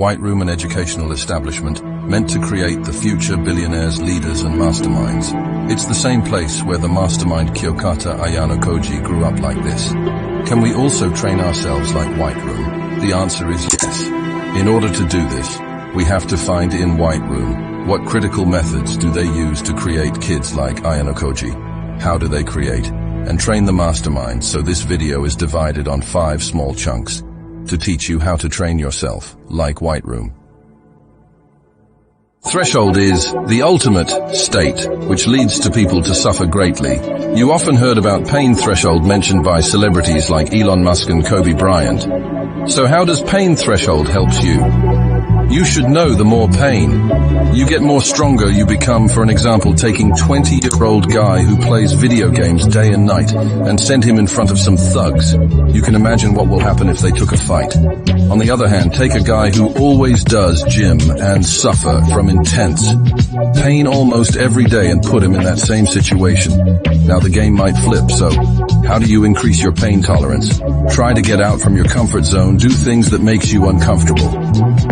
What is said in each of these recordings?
White Room, an educational establishment meant to create the future billionaires, leaders, and masterminds. It's the same place where the mastermind Kyokata Ayanokoji grew up like this. Can we also train ourselves like White Room? The answer is yes. In order to do this, we have to find in White Room what critical methods do they use to create kids like Ayanokoji. How do they create and train the mastermind? So this video is divided on 5 small chunks to teach you how to train yourself like White Room. Threshold is the ultimate state which leads to people to suffer greatly. You often heard about pain threshold mentioned by celebrities like Elon Musk and Kobe Bryant. So how does pain threshold help you? You should know the more pain you get, more stronger you become. For an example, taking 20-year-old guy who plays video games day and night and send him in front of some thugs. You can imagine what will happen if they took a fight. On the other hand, take a guy who always does gym and suffer from intense pain almost every day and put him in that same situation. Now the game might flip, so how do you increase your pain tolerance? Try to get out from your comfort zone, do things that makes you uncomfortable.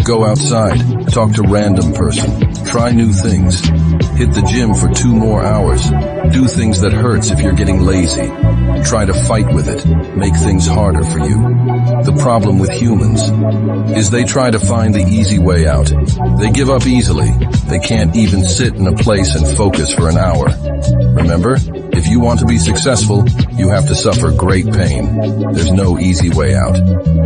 Go outside, talk to random person, try new things, hit the gym for 2 more hours, do things that hurts if you're getting lazy, try to fight with it, make things harder for you. The problem with humans is they try to find the easy way out. They give up easily. They can't even sit in a place and focus for an hour. Remember, if you want to be successful, you have to suffer great pain. There's no easy way out.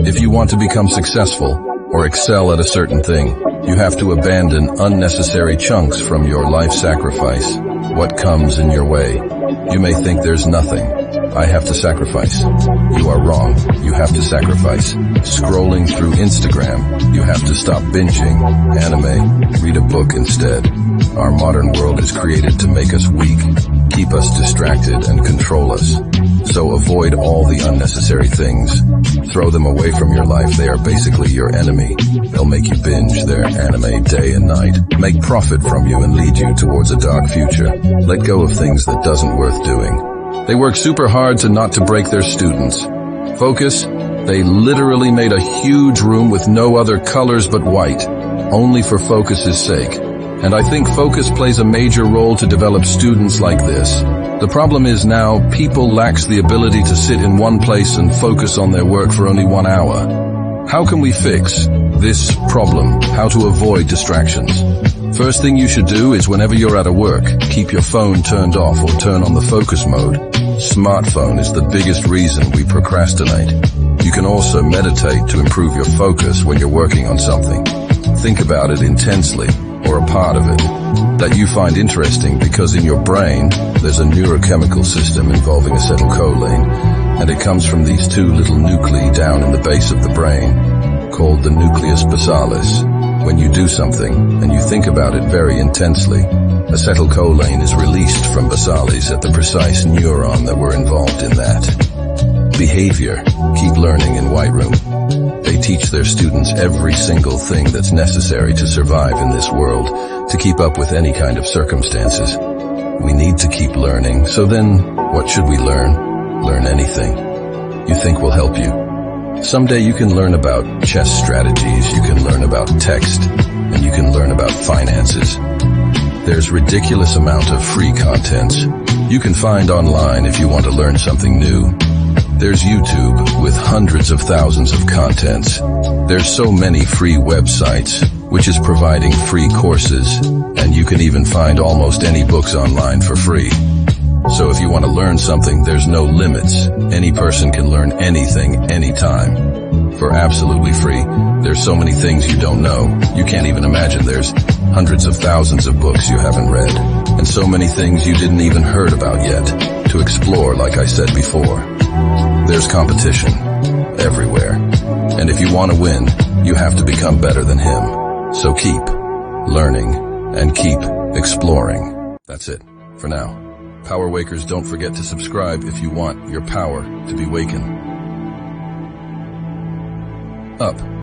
If you want to become successful or excel at a certain thing, you have to abandon unnecessary chunks from your life sacrifice. What comes in your way? You may think there's nothing. I have to sacrifice. You are wrong. You have to sacrifice. Scrolling through Instagram. You have to stop binging anime. Read a book instead. Our modern world is created to make us weak, keep us distracted, and control us. So avoid all the unnecessary things. Throw them away from your life. They are basically your enemy. They'll make you binge their anime day and night, make profit from you, and lead you towards a dark future. Let go of things that doesn't worth doing. They work super hard to not to break their students. Focus. They literally made a huge room with no other colors but white, only for focus's sake. And I think focus plays a major role to develop students like this. The problem is now people lacks the ability to sit in one place and focus on their work for only 1 hour. How can we fix this problem? How to avoid distractions? First thing you should do is whenever you're at a work, keep your phone turned off or turn on the focus mode. Smartphone is the biggest reason we procrastinate. You can also meditate to improve your focus when you're working on something. Think about it intensely, or a part of it that you find interesting, because in your brain there's a neurochemical system involving acetylcholine, and it comes from these 2 little nuclei down in the base of the brain called the nucleus basalis. When you do something and you think about it very intensely, acetylcholine is released from basalis at the precise neuron that were involved in that behavior. Keep learning in White Room. They teach their students every single thing that's necessary to survive in this world, to keep up with any kind of circumstances. We need to keep learning. So then, what should we learn? Learn anything you think will help you. Someday you can learn about chess strategies, you can learn about text, and you can learn about finances. There's ridiculous amount of free content you can find online if you want to learn something new. There's YouTube with hundreds of thousands of contents. There's so many free websites which is providing free courses, and you can even find almost any books online for free. So if you want to learn something, there's no limits. Any person can learn anything, anytime, for absolutely free. There's so many things you don't know. You can't even imagine. There's hundreds of thousands of books you haven't read, and so many things you didn't even heard about yet to explore, like I said before. There's competition everywhere, and if you want to win, you have to become better than him. So keep learning and keep exploring. That's it for now. Power Wakers, don't forget to subscribe if you want your power to be wakened up.